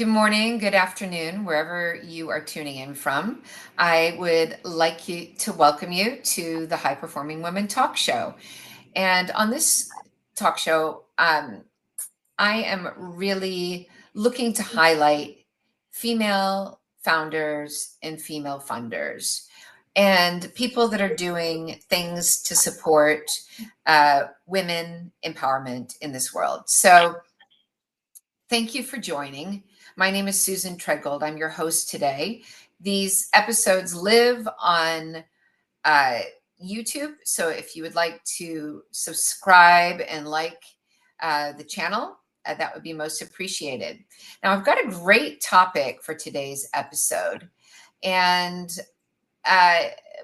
Good morning, good afternoon, wherever you are tuning in from. I would like to welcome you to the High Performing Women Talk Show. And on this talk show, I am really looking to highlight female founders and female funders and people that are doing things to support women empowerment in this world. So thank you for joining. My name is Susan Treadgold. I'm your host today. These episodes live on YouTube. So if you would like to subscribe and like the channel, that would be most appreciated. Now, I've got a great topic for today's episode. And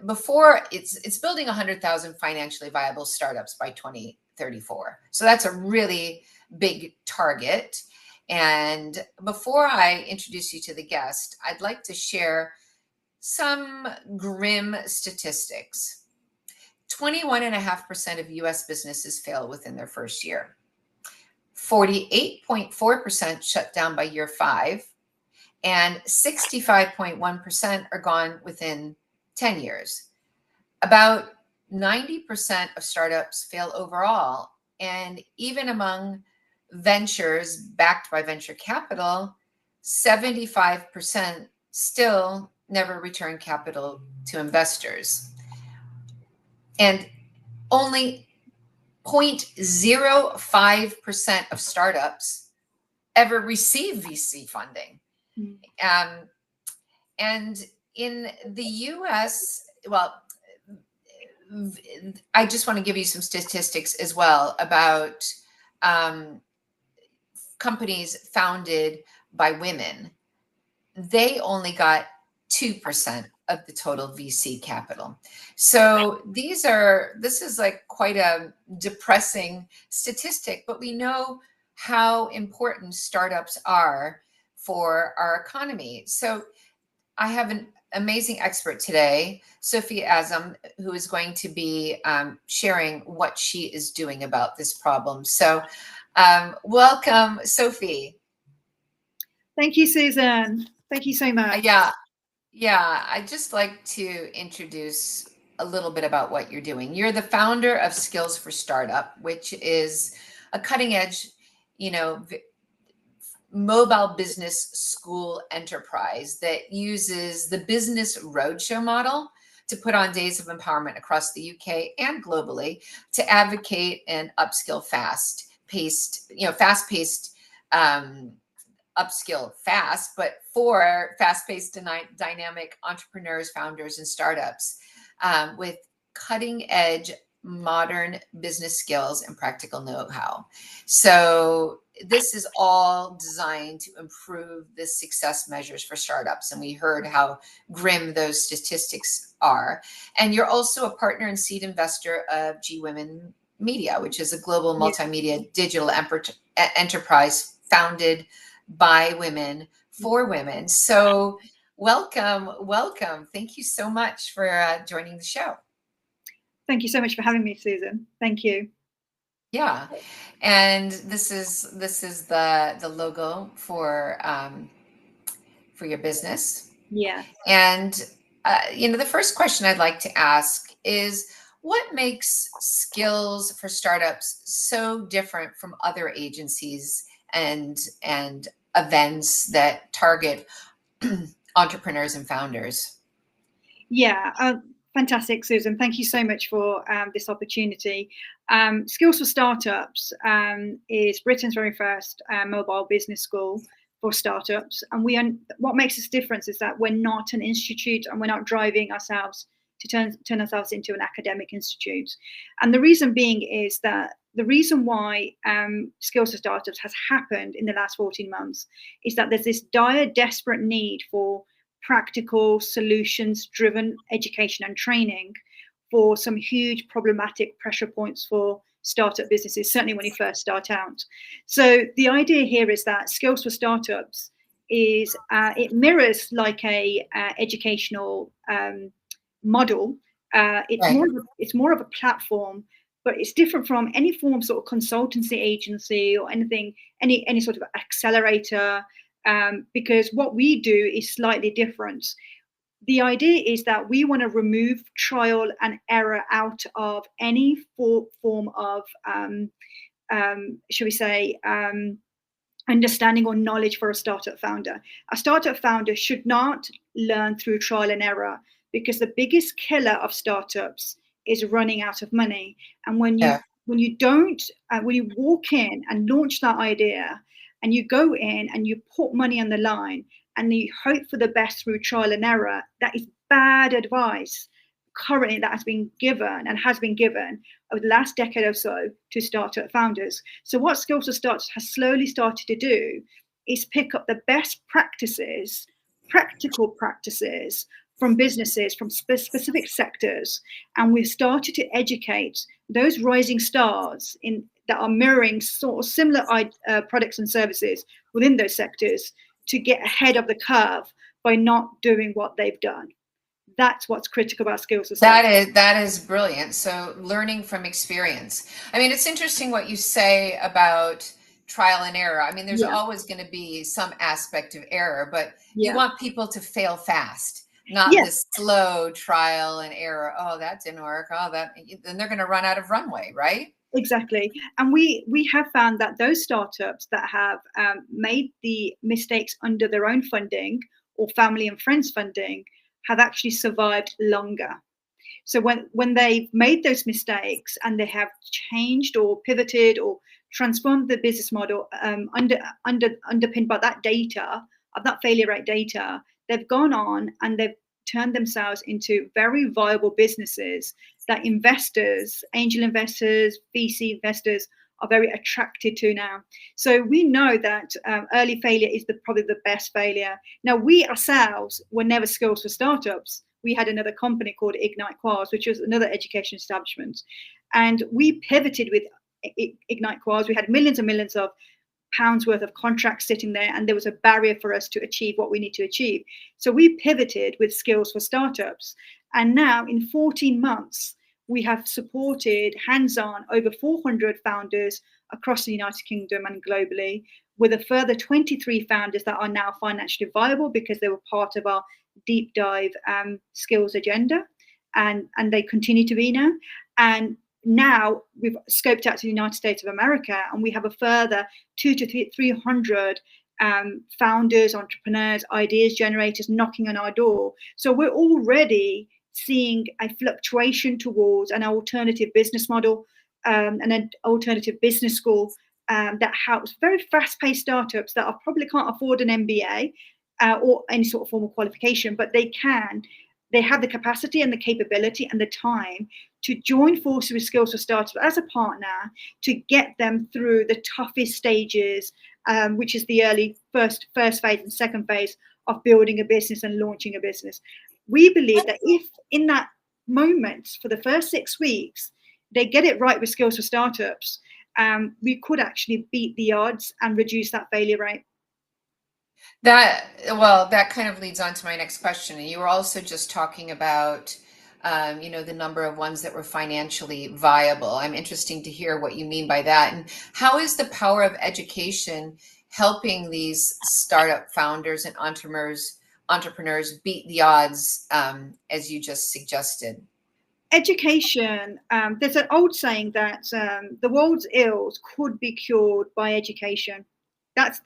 before it's building 100,000 financially viable startups by 2034. So that's a really big target. And before I introduce you to the guest, I'd like to share some grim statistics. 21.5% of US businesses fail within their first year. 48.4% shut down by year 5, and 65.1% are gone within 10 years. About 90% of startups fail overall, and even among ventures backed by venture capital, 75% still never return capital to investors. And only 0.05% of startups ever receive VC funding. And in the US, well, I just want to give you some statistics as well about companies founded by women. They only got 2% of the total VC capital. So this is like quite a depressing statistic, but we know how important startups are for our economy. So I have an amazing expert today, Sophie Azam, who is going to be sharing what she is doing about this problem. So welcome, Sophie. Thank you, Susan. Thank you so much. Yeah, I'd just like to introduce a little bit about what you're doing. You're the founder of Skills for Startup, which is a cutting edge, mobile business school enterprise that uses the business roadshow model to put on days of empowerment across the UK and globally to advocate and upskill fast-paced, upskill fast, but for fast-paced, dynamic entrepreneurs, founders, and startups with cutting-edge modern business skills and practical know-how. So this is all designed to improve the success measures for startups. And we heard how grim those statistics are. And you're also a partner and seed investor of G Women Media, which is a global multimedia digital enterprise founded by women for women. So welcome. Thank you so much for joining the show. Thank you so much for having me, Susan. Thank you. Yeah, and this is the logo for your business. Yeah. And the first question I'd like to ask is, what makes Skills for Startups so different from other agencies and events that target entrepreneurs and founders? Yeah, fantastic, Susan. Thank you so much for this opportunity. Skills for Startups is Britain's very first mobile business school for startups. And what makes us different is that we're not an institute and we're not driving ourselves to turn ourselves into an academic institute. And the reason being is that the reason why Skills for Startups has happened in the last 14 months is that there's this dire, desperate need for practical, solutions-driven education and training for some huge problematic pressure points for startup businesses, certainly when you first start out. So the idea here is that Skills for Startups is, it mirrors like a educational model. It's more of a platform, but it's different from any form of sort of consultancy agency or anything, any sort of accelerator because what we do is slightly different. The idea is that we want to remove trial and error out of any form of, shall we say, understanding or knowledge for a startup founder. A startup founder should not learn through trial and error, because the biggest killer of startups is running out of money. And when you walk in and launch that idea, and you go in and you put money on the line and you hope for the best through trial and error, that is bad advice currently that has been given over the last decade or so to startup founders. So what Skills for Startups has slowly started to do is pick up the best practices, practical practices from businesses, from specific sectors, and we've started to educate those rising stars that are mirroring sort of similar products and services within those sectors to get ahead of the curve by not doing what they've done. That's what's critical about Skills for Startups. That is brilliant. So learning from experience. I mean, it's interesting what you say about trial and error. I mean, there's always going to be some aspect of error, but you want people to fail fast, not this slow trial and error. Oh, that didn't work. Oh, then they're going to run out of runway, right? Exactly. And we have found that those startups that have made the mistakes under their own funding or family and friends funding have actually survived longer. So when they've made those mistakes and they have changed or pivoted or transformed the business model underpinned by that data, of that failure rate data, they've gone on and they've turned themselves into very viable businesses that investors, angel investors, VC investors are very attracted to now. So we know that early failure is probably the best failure. Now, we ourselves were never Skills for Startups. We had another company called Ignite Quals, which was another education establishment. And we pivoted with Ignite Quals. We had millions and millions of pounds worth of contracts sitting there, and there was a barrier for us to achieve what we need to achieve. So we pivoted with Skills for Startups. And now in 14 months, we have supported hands-on over 400 founders across the United Kingdom and globally, with a further 23 founders that are now financially viable because they were part of our deep dive skills agenda, and they continue to be now. And now we've scoped out to the United States of America, and we have a further 200 to 300 founders, entrepreneurs, ideas generators knocking on our door. So we're already seeing a fluctuation towards an alternative business model, and an alternative business school that helps very fast-paced startups that probably can't afford an MBA or any sort of formal qualification, but they have the capacity and the capability and the time to join forces with Skills for Startups as a partner to get them through the toughest stages, which is the early first phase and second phase of building a business and launching a business. We believe that if in that moment for the first 6 weeks, they get it right with Skills for Startups, we could actually beat the odds and reduce that failure rate. That kind of leads on to my next question. And you were also just talking about, the number of ones that were financially viable. I'm interested to hear what you mean by that. And how is the power of education helping these startup founders and entrepreneurs beat the odds, as you just suggested? Education, there's an old saying that the world's ills could be cured by education. That's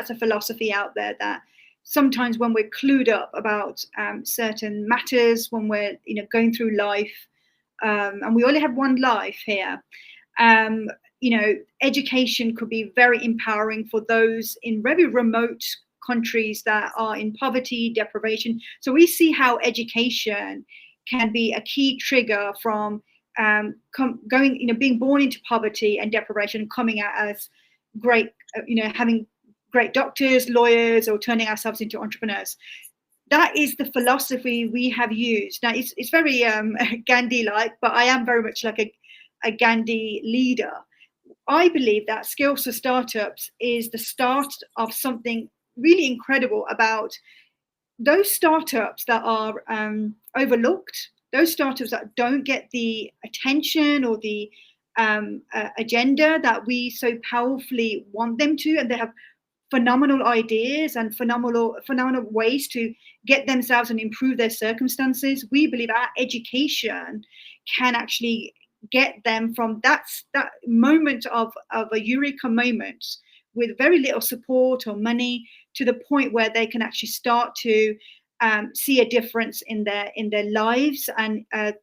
a philosophy out there that sometimes when we're clued up about certain matters, when we're going through life, and we only have one life here, education could be very empowering for those in very remote countries that are in poverty, deprivation. So we see how education can be a key trigger from being born into poverty and deprivation and coming out as great, having great doctors, lawyers, or turning ourselves into entrepreneurs. That is the philosophy we have used. Now, it's very Gandhi-like, but I am very much like a Gandhi leader. I believe that Skills for Startups is the start of something really incredible about those startups that are overlooked, those startups that don't get the attention or the agenda that we so powerfully want them to, and they have phenomenal ideas and phenomenal ways to get themselves and improve their circumstances. We believe our education can actually get them from that moment of a eureka moment with very little support or money to the point where they can actually start to see a difference in their lives, and they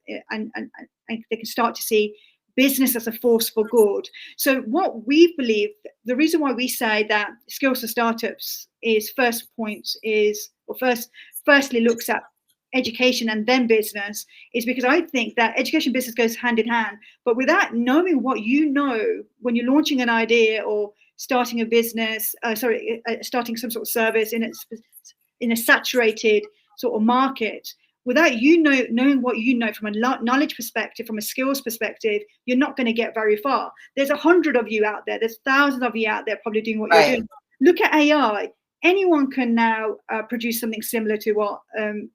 can start to see business as a force for good. So what we believe, the reason why we say that Skills for Startups is firstly looks at education and then business, is because I think that education business goes hand in hand. But without knowing what you know when you're launching an idea or starting a business, starting some sort of service in a saturated sort of market, without knowing what you know from a knowledge perspective, from a skills perspective, you're not going to get very far. There's 100 of you out there. There's thousands of you out there probably doing what you're doing. Look at AI. Anyone can now produce something similar to what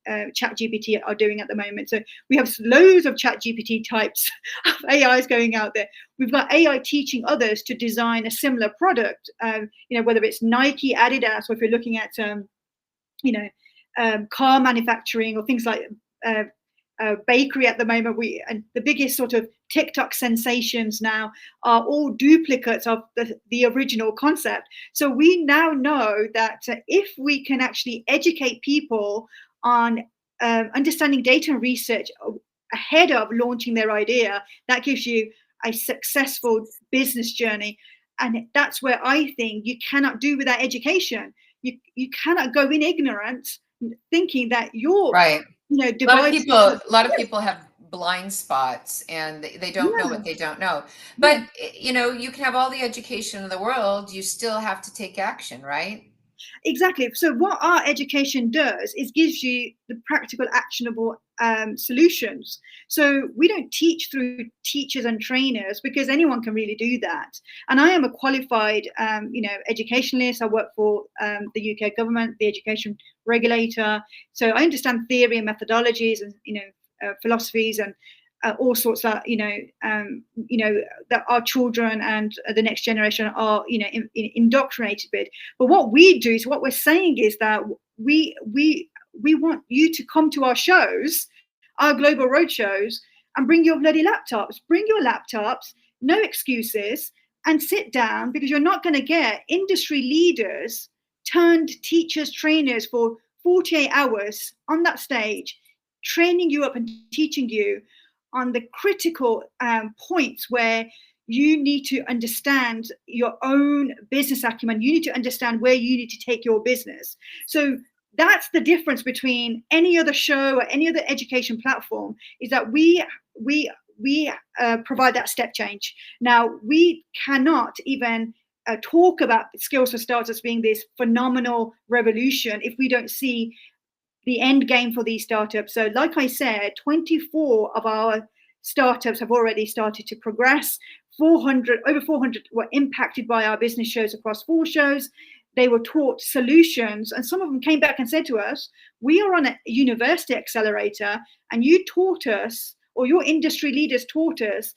ChatGPT are doing at the moment. So we have loads of ChatGPT types of AIs going out there. We've got AI teaching others to design a similar product, whether it's Nike, Adidas, or if you're looking at, car manufacturing or things like bakery at the moment. And the biggest sort of TikTok sensations now are all duplicates of the original concept. So we now know that if we can actually educate people on understanding data and research ahead of launching their idea, that gives you a successful business journey. And that's where I think you cannot do without education. You cannot go in ignorant thinking that you're right. divided. A lot of people have blind spots and they don't know what they don't know. But you can have all the education in the world, you still have to take action, right? Exactly. So what our education does is gives you the practical, actionable solutions. So we don't teach through teachers and trainers, because anyone can really do that. And I am a qualified, educationalist. I work for the UK government, the education regulator. So I understand theory and methodologies and philosophies and all sorts of that our children and the next generation are indoctrinated with. But what we do is, what we're saying is that we want you to come to our shows, our global road shows, and bring your bloody laptops. Bring your laptops, no excuses, and sit down, because you're not going to get industry leaders turned teachers, trainers for 48 hours on that stage, training you up and teaching you on the critical points where you need to understand your own business acumen. You need to understand where you need to take your business. So that's the difference between any other show or any other education platform, is that we provide that step change. Now, we cannot even talk about Skills for Startups being this phenomenal revolution if we don't see the end game for these startups. So like I said, 24 of our startups have already started to progress. Over 400 were impacted by our business shows across 4 shows. They were taught solutions, and some of them came back and said to us, we are on a university accelerator, and you taught us, or your industry leaders taught us,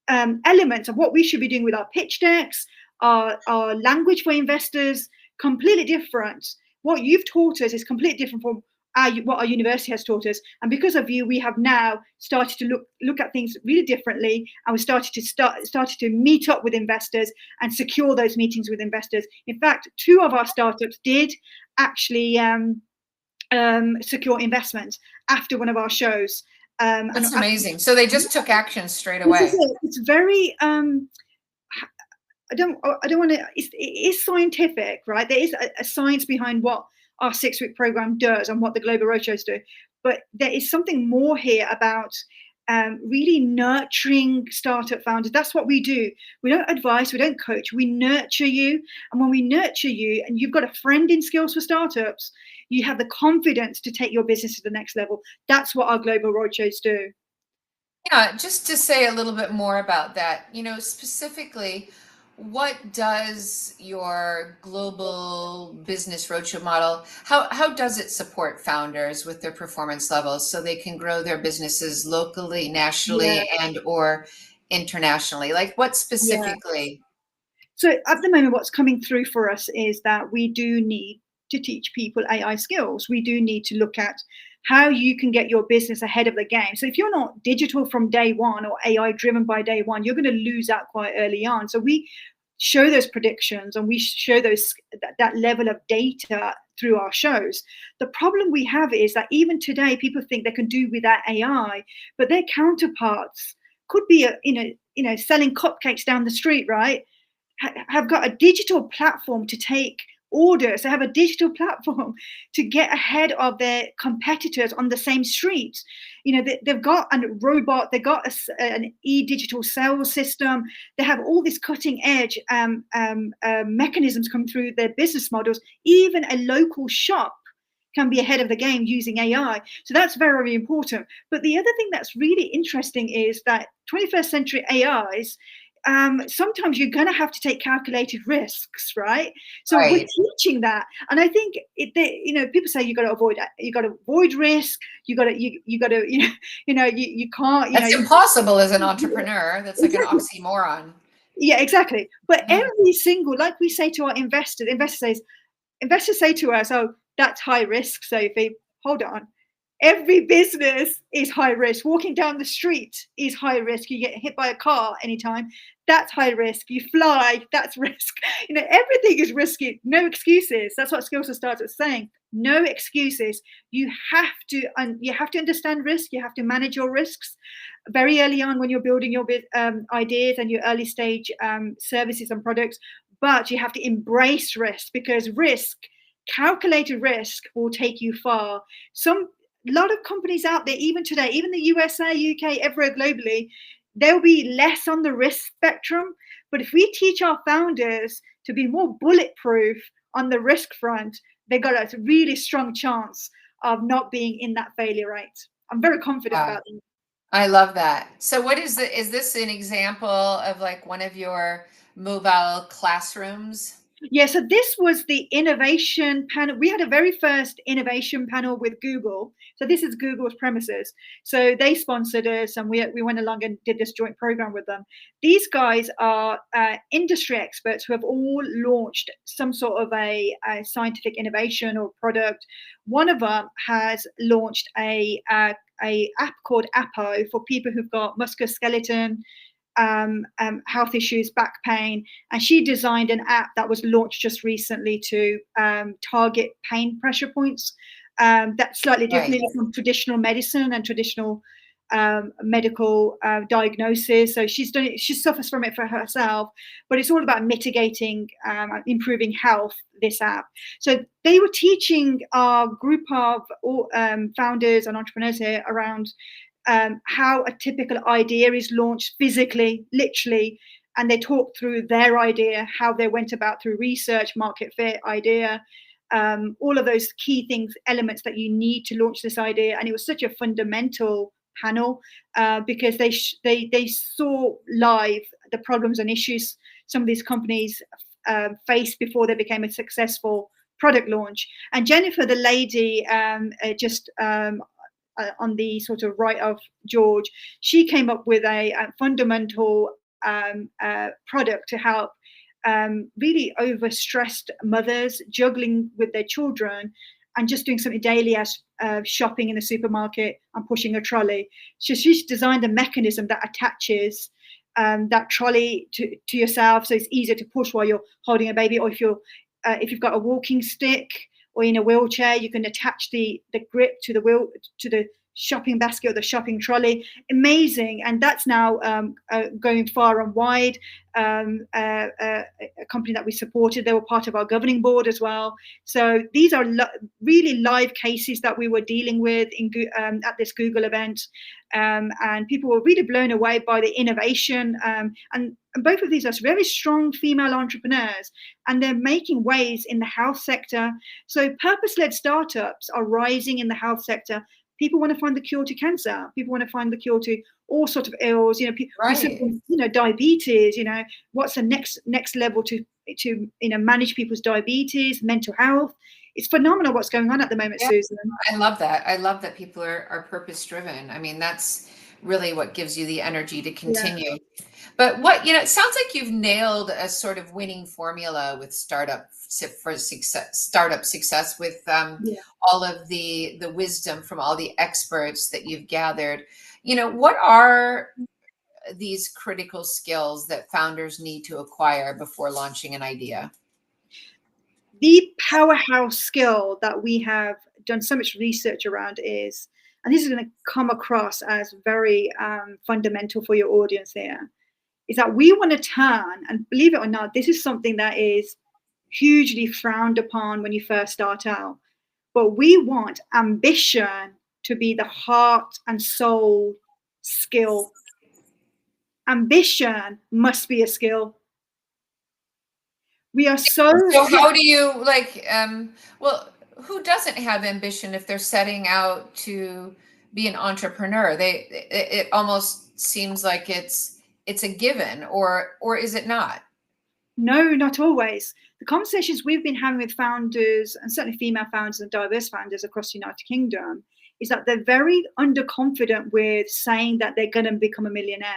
elements of what we should be doing with our pitch decks, our language for investors, completely different. What you've taught us is completely different from what our university has taught us. And because of you, we have now started to look at things really differently, and we started to meet up with investors and secure those meetings with investors. In fact, 2 of our startups did actually secure investments after one of our shows. That's amazing. So they just took action straight away. It's very I don't want to. It is scientific, right? There is a science behind what our 6-week program does and what the Global Roadshows do, but there is something more here about really nurturing startup founders. That's what we do. We don't advise, we don't coach, we nurture you. And when we nurture you, and you've got a friend in Skills for Startups, you have the confidence to take your business to the next level. That's what our Global Roadshows do. Yeah, just to say a little bit more about that, specifically, what does your Global Business Roadshow model, how does it support founders with their performance levels so they can grow their businesses locally, nationally, and or internationally? Like what specifically? So at the moment, what's coming through for us is that we do need to teach people AI skills. We do need to look at how you can get your business ahead of the game. So if you're not digital from day one or AI driven by day one, you're going to lose out quite early on. So we show those predictions and we show that level of data through our shows. The problem we have is that even today, people think they can do without AI, but their counterparts could be, selling cupcakes down the street, right? Have got a digital platform to take orders. They have a digital platform to get ahead of their competitors on the same streets. They've got a robot, they've got an e-digital sales system. They have all these cutting edge mechanisms coming through their business models. Even a local shop can be ahead of the game using AI. So that's very, very important. But the other thing that's really interesting is that 21st century AIs, sometimes you're going to have to take calculated risks, right? So we're teaching that, and I think people say you got to avoid risk. You can't. That's impossible as an entrepreneur. That's like an oxymoron. Yeah, exactly. But every single, like we say to our investors say to us, "Oh, that's high risk, Sophie." Hold on. Every business is high risk. Walking down the street is high risk. You get hit by a car anytime. That's high risk. You fly, that's risk. Everything is risky. No excuses. That's what Skills for Startups is saying. No excuses. You have to understand risk. You have to manage your risks very early on when you're building your ideas and your early stage services and products. But you have to embrace risk, because calculated risk will take you far. A lot of companies out there, even today, even the USA, UK, everywhere globally, they'll be less on the risk spectrum. But if we teach our founders to be more bulletproof on the risk front, they got a really strong chance of not being in that failure rate. I'm very confident about that. I love that. So is this an example of like one of your mobile classrooms? Yeah, so this was the innovation panel. We had a very first innovation panel with Google. So this is Google's premises. So they sponsored us, and we went along and did this joint program with them. These guys are industry experts who have all launched some sort of a scientific innovation or product. One of them has launched a app called Appo for people who've got musculoskeletal health issues, back pain, and she designed an app that was launched just recently to target pain pressure points. That's slightly different from traditional medicine and traditional medical diagnosis. So she suffers from it for herself, but it's all about mitigating, improving health, this app. So they were teaching our group of founders and entrepreneurs here around how a typical idea is launched physically, literally, and they talk through their idea, how they went about through research, market fit, idea, all of those key things, elements that you need to launch this idea. And it was such a fundamental panel because they saw live the problems and issues some of these companies faced before they became a successful product launch. And Jennifer, the lady, on the sort of right of George, she came up with a fundamental product to help really overstressed mothers juggling with their children and just doing something daily as shopping in the supermarket and pushing a trolley. So she's designed a mechanism that attaches that trolley to yourself, so it's easier to push while you're holding a baby, or if you've got a walking stick or in a wheelchair, you can attach the grip to the shopping basket or the shopping trolley. Amazing. And that's now going far and wide. A company that we supported, they were part of our governing board as well. So these are really live cases that we were dealing with at this Google event. And people were really blown away by the innovation. And both of these are very strong female entrepreneurs, and they're making waves in the health sector. So purpose-led startups are rising in the health sector. People want to find the cure to cancer. People want to find the cure to all sorts of ills. Diabetes. What's the next level to manage people's diabetes, mental health. It's phenomenal what's going on at the moment, Susan. I love that. I love that people are purpose driven. I mean, that's really what gives you the energy to Yeah. continue. But what, it sounds like you've nailed a sort of winning formula with startup success with Yeah. all of the wisdom from all the experts that you've gathered. What are these critical skills that founders need to acquire before launching an idea? The powerhouse skill that we have done so much research around is, and this is going to come across as very fundamental for your audience here, is that we want to turn, and believe it or not, this is something that is hugely frowned upon when you first start out, but we want ambition to be the heart and soul skill. Ambition must be a skill. We are so how do you well, who doesn't have ambition if they're setting out to be an entrepreneur? It almost seems like it's a given, or is it not? No, not always. The conversations we've been having with founders, and certainly female founders and diverse founders across the United Kingdom, is that they're very underconfident with saying that they're going to become a millionaire.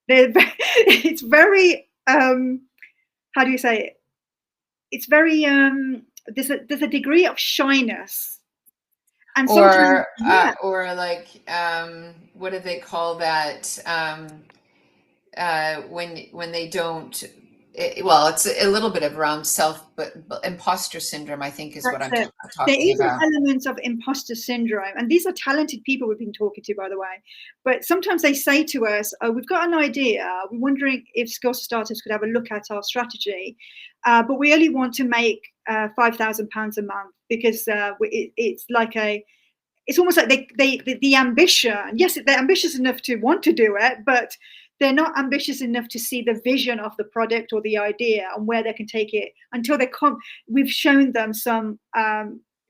It's very, how do you say it? It's very, there's a degree of shyness. And sometimes, or like, what do they call that? When they don't, it's a little bit of around but imposter syndrome, I think, is what I'm talking about. There is an element of imposter syndrome, and these are talented people we've been talking to, by the way. But sometimes they say to us, "Oh, we've got an idea. We're wondering if Skills for Startups could have a look at our strategy, but we only want to make £5,000 a month because it's like it's almost like the ambition. Yes, they're ambitious enough to want to do it, but they're not ambitious enough to see the vision of the product or the idea and where they can take it until they come. We've shown them some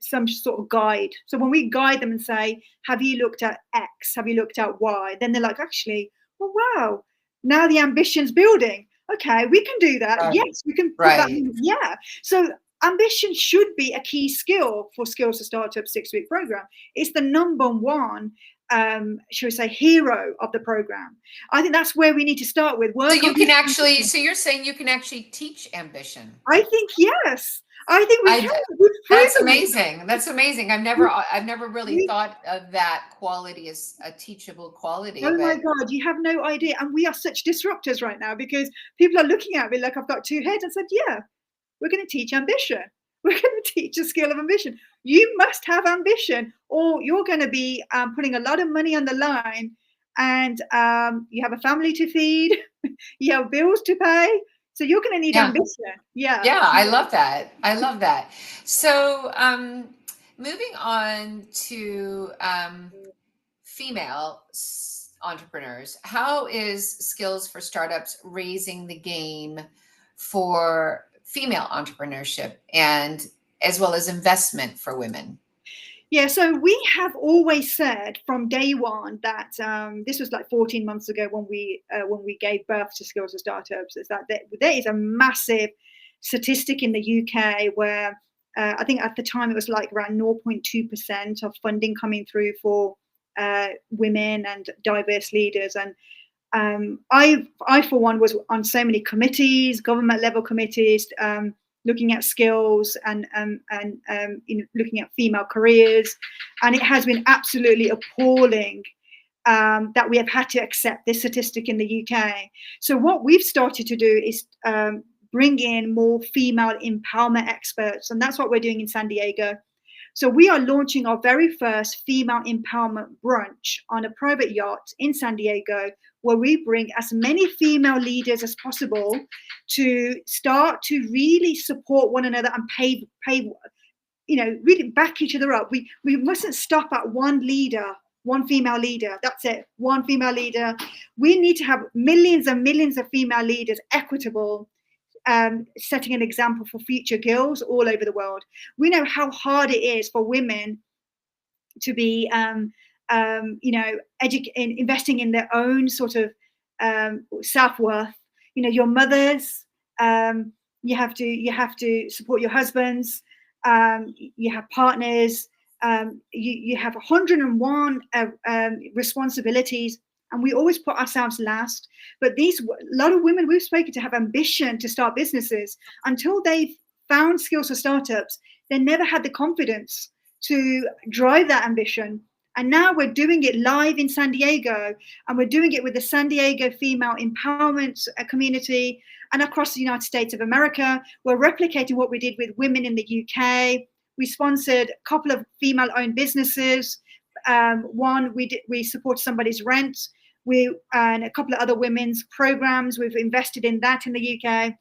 sort of guide. So when we guide them and say, have you looked at X? Have you looked at Y? Then they're like, actually, oh, wow, now the ambition's building. Okay, we can do that. Right. Yes, we can put that in. Yeah. So ambition should be a key skill for Skills for Startups 6-week program. It's the number one, shall we say, hero of the program. I think that's where we need to start with. So you can actually, so you're saying you can actually teach ambition? I think yes. I think we can. That's amazing. That's amazing. I've never really thought of that quality as a teachable quality. Oh my God, you have no idea. And we are such disruptors right now because people are looking at me like I've got two heads and said, yeah, we're going to teach ambition. We're going to teach a skill of ambition. You must have ambition or you're going to be putting a lot of money on the line and you have a family to feed, you have bills to pay. So you're going to need ambition. Yeah. Yeah, I love that. I love that. So moving on to female entrepreneurs, how is Skills for Startups raising the game for female entrepreneurship and as well as investment for women? Yeah, so we have always said from day one that this was like 14 months ago when we gave birth to Skills for Startups, is that there is a massive statistic in the UK where I think at the time it was like around 0.2% of funding coming through for women and diverse leaders. And I for one was on so many committees, government level committees, looking at skills and looking at female careers, and it has been absolutely appalling that we have had to accept this statistic in the UK. So what we've started to do is bring in more female empowerment experts, and that's what we're doing in San Diego. So we are launching our very first female empowerment brunch on a private yacht in San Diego, where we bring as many female leaders as possible to start to really support one another and pay, really back each other up. We mustn't stop at one leader, one female leader. That's it, one female leader. We need to have millions and millions of female leaders, equitable, setting an example for future girls all over the world. We know how hard it is for women to be, investing in their own sort of self-worth. Your mothers, you have to support your husbands. You have partners. You have 101 responsibilities, and we always put ourselves last. But a lot of women we've spoken to have ambition to start businesses. Until they've found Skills for Startups, they never had the confidence to drive that ambition. And now we're doing it live in San Diego, and we're doing it with the San Diego female empowerment community and across the United States of America. We're replicating what we did with women in the UK. We sponsored a couple of female-owned businesses. One, we support somebody's rent. And a couple of other women's programs. We've invested in that in the UK.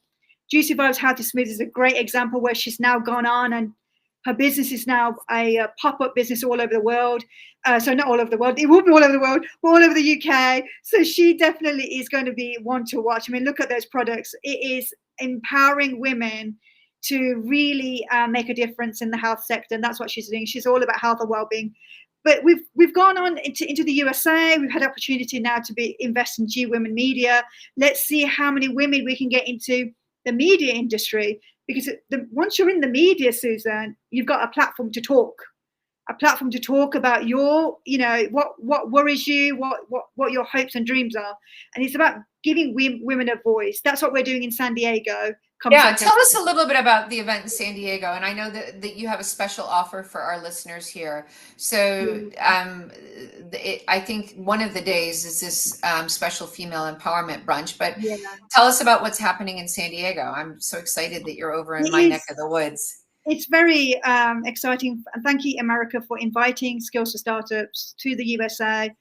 Juicy Vibes How to Smooth is a great example where she's now gone on, and her business is now a pop-up business all over the world. So not all over the world, it will be all over the world, but all over the UK. So she definitely is going to be one to watch. I mean, look at those products. It is empowering women to really make a difference in the health sector, and that's what she's doing. She's all about health and well-being. But we've gone on into the USA. We've had opportunity now to invest in G Women Media. Let's see how many women we can get into the media industry, because once you're in the media, Susan, you've got a platform to talk about your, what worries you, what your hopes and dreams are. And it's about giving women a voice. That's what we're doing in San Diego. Yeah, tell us a little bit about the event in San Diego. And I know that you have a special offer for our listeners here. So I think one of the days is this special female empowerment brunch. But tell us about what's happening in San Diego. I'm so excited that you're over in my neck of the woods. It's very exciting. And thank you, America, for inviting Skills for Startups to the USA.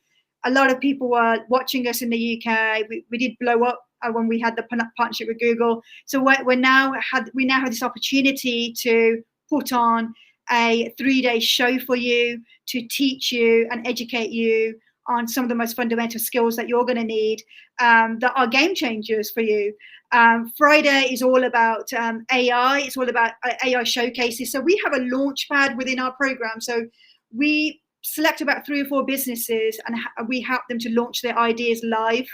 A lot of people were watching us in the UK. We did blow up when we had the partnership with Google. So we now have this opportunity to put on a 3-day show for you, to teach you and educate you on some of the most fundamental skills that you're going to need, that are game changers for you. Friday is all about AI. It's all about AI showcases. So we have a launch pad within our program. So we select about 3 or 4 businesses, and we help them to launch their ideas live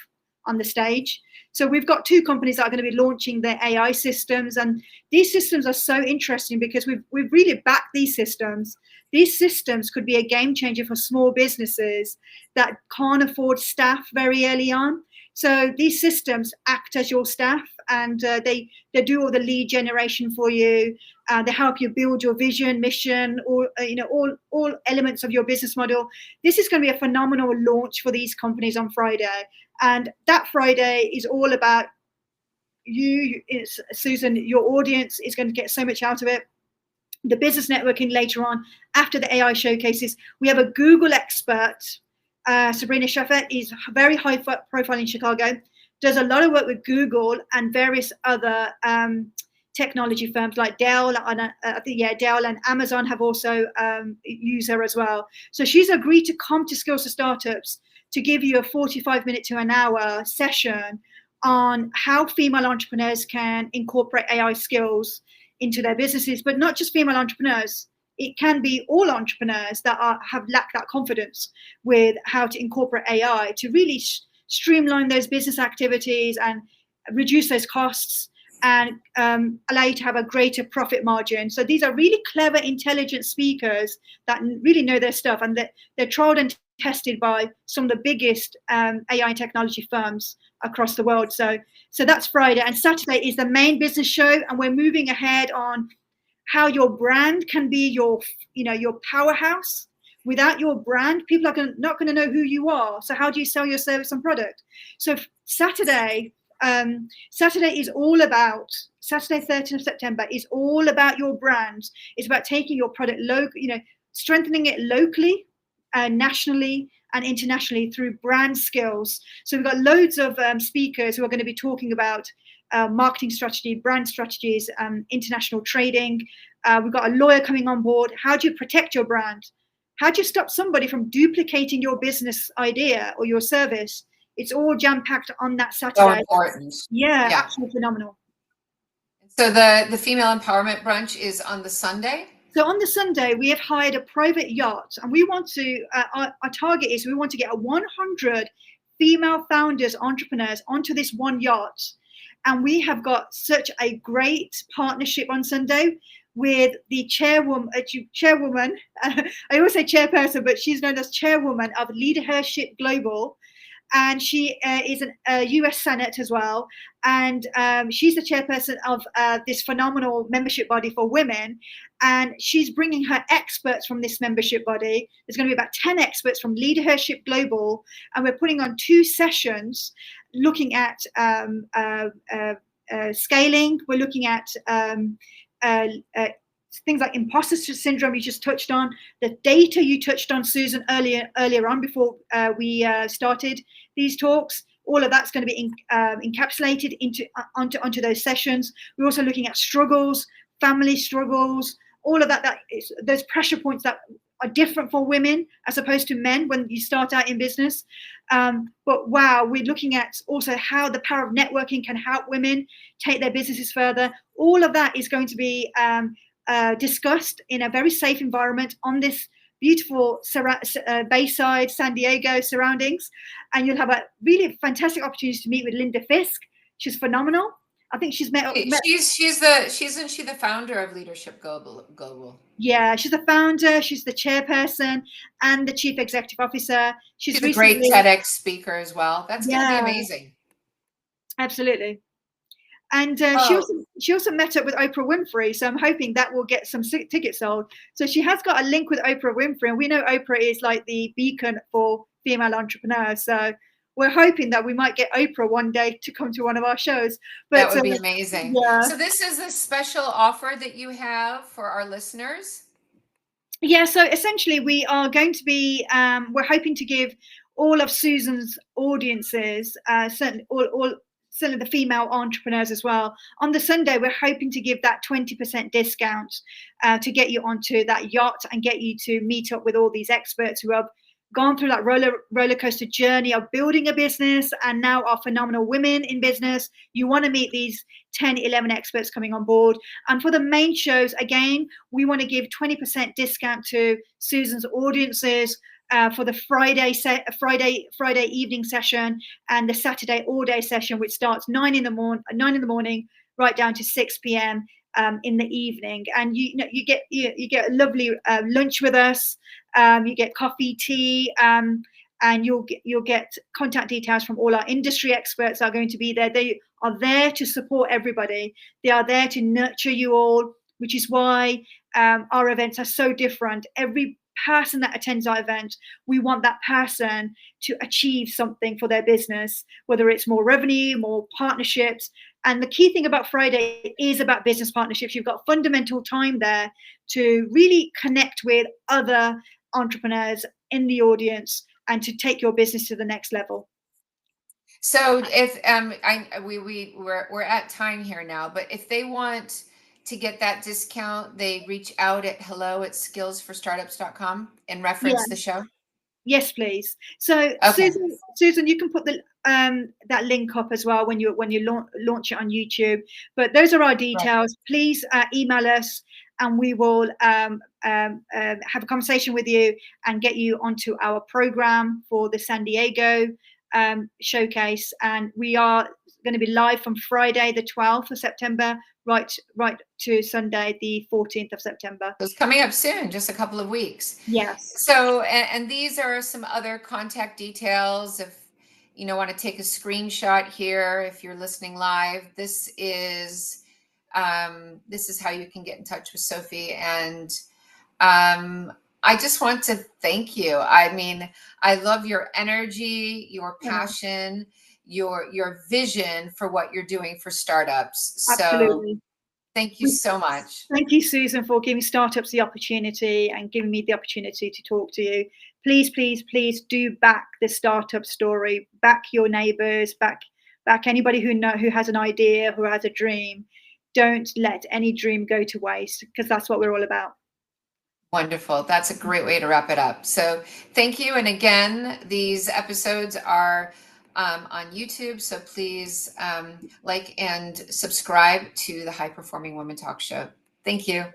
on the stage. So we've got 2 companies that are going to be launching their AI systems, and these systems are so interesting because we've really backed these systems. These systems could be a game changer for small businesses that can't afford staff very early on. So these systems act as your staff, and they do all the lead generation for you. They help you build your vision, mission, or all elements of your business model. This is going to be a phenomenal launch for these companies on Friday, and that Friday is all about you, Susan. Your audience is going to get so much out of it. The business networking later on, after the AI showcases, we have a Google expert. Sabrina Sheffer is very high profile in Chicago, does a lot of work with Google and various other technology firms like Dell, and Dell and Amazon have also used her as well. So she's agreed to come to Skills for Startups to give you a 45-minute to an hour session on how female entrepreneurs can incorporate AI skills into their businesses, but not just female entrepreneurs. It can be all entrepreneurs that have lacked that confidence with how to incorporate AI to really streamline those business activities and reduce those costs, and allow you to have a greater profit margin. So these are really clever, intelligent speakers that really know their stuff, and they're tried and tested by some of the biggest AI technology firms across the world. So that's Friday, and Saturday is the main business show, and we're moving ahead on how your brand can be your powerhouse. Without your brand, people are not going to know who you are. So how do you sell your service and product? So Saturday is all about, Saturday 13th of September is all about your brand. It's about taking your product strengthening it locally, nationally, and internationally through brand skills. So we've got loads of speakers who are going to be talking about marketing strategy, brand strategies, international trading. We've got a lawyer coming on board. How do you protect your brand? How do you stop somebody from duplicating your business idea or your service? It's all jam-packed on that Saturday. So important. Yeah, absolutely phenomenal. So the female empowerment brunch is on the Sunday? So on the Sunday, we have hired a private yacht, and we want to, our target is we want to get 100 female founders, entrepreneurs onto this one yacht. And we have got such a great partnership on Sunday with the chairwoman. I always say chairperson, but she's known as chairwoman of Leadership Global, and she is a US Senate as well. And she's the chairperson of this phenomenal membership body for women. And she's bringing her experts from this membership body. There's going to be about 10 experts from Leadership Global. And we're putting on 2 sessions looking at scaling. We're looking at things like imposter syndrome you just touched on, the data you touched on, Susan, earlier on before we started these talks. All of that's going to be encapsulated onto those sessions. We're also looking at struggles, family struggles, all of that those pressure points that are different for women as opposed to men when you start out in business. But wow, we're looking at also how the power of networking can help women take their businesses further. All of that is going to be discussed in a very safe environment on this beautiful Bayside, San Diego surroundings. And you'll have a really fantastic opportunity to meet with Linda Fisk. She's phenomenal. I think she's met. Isn't she the founder of Leadership Global? Yeah, she's the founder, she's the chairperson, and the chief executive officer. She's a great TEDx speaker as well. That's going to be amazing. Absolutely. And she also met up with Oprah Winfrey, so I'm hoping that will get some tickets sold. So she has got a link with Oprah Winfrey, and we know Oprah is like the beacon for female entrepreneurs. So we're hoping that we might get Oprah one day to come to one of our shows. But that would be amazing. Yeah. So this is a special offer that you have for our listeners? Yeah, so essentially we are going to be, we're hoping to give all of Susan's audiences, certainly the female entrepreneurs as well. On the Sunday, we're hoping to give that 20% discount to get you onto that yacht and get you to meet up with all these experts who have gone through that roller coaster journey of building a business and now are phenomenal women in business. You want to meet these 10, 11 experts coming on board. And for the main shows, again, we want to give 20% discount to Susan's audiences for the Friday evening session and the Saturday all day session, which starts 9 in the morning right down to 6 p.m. In the evening. And you get a lovely lunch with us. You get coffee, tea, and you'll get contact details from all our industry experts that are going to be there. They are there to support everybody. They are there to nurture you all, which is why our events are so different. Every person that attends our event, we want that person to achieve something for their business, whether it's more revenue, more partnerships. And the key thing about Friday is about business partnerships. You've got fundamental time there to really connect with other entrepreneurs in the audience and to take your business to the next level. So if we're at time here now, but if they want to get that discount, they reach out at hello@skillsforstartups.com and reference the show? Yes, please. So okay. Susan, you can put the that link up as well when you launch it on YouTube. But those are our details. Right. Please email us, and we will have a conversation with you and get you onto our program for the San Diego showcase. And we are going to be live from Friday the 12th of September right to Sunday the 14th of September. So it's coming up soon, just a couple of weeks. Yes. So and these are some other contact details. If you want to take a screenshot here, if you're listening live, this is how you can get in touch with Sophie. And I just want to thank you. I mean, I love your energy, your passion, your vision for what you're doing for startups. Absolutely. So thank you so much. Thank you, Susan, for giving startups the opportunity and giving me the opportunity to talk to you. Please, please, please do back the startup story. Back your neighbors, back anybody who has an idea, who has a dream. Don't let any dream go to waste, because that's what we're all about. Wonderful. That's a great way to wrap it up. So thank you. And again, these episodes are on YouTube. So please like and subscribe to the High Performing Women Talk Show. Thank you.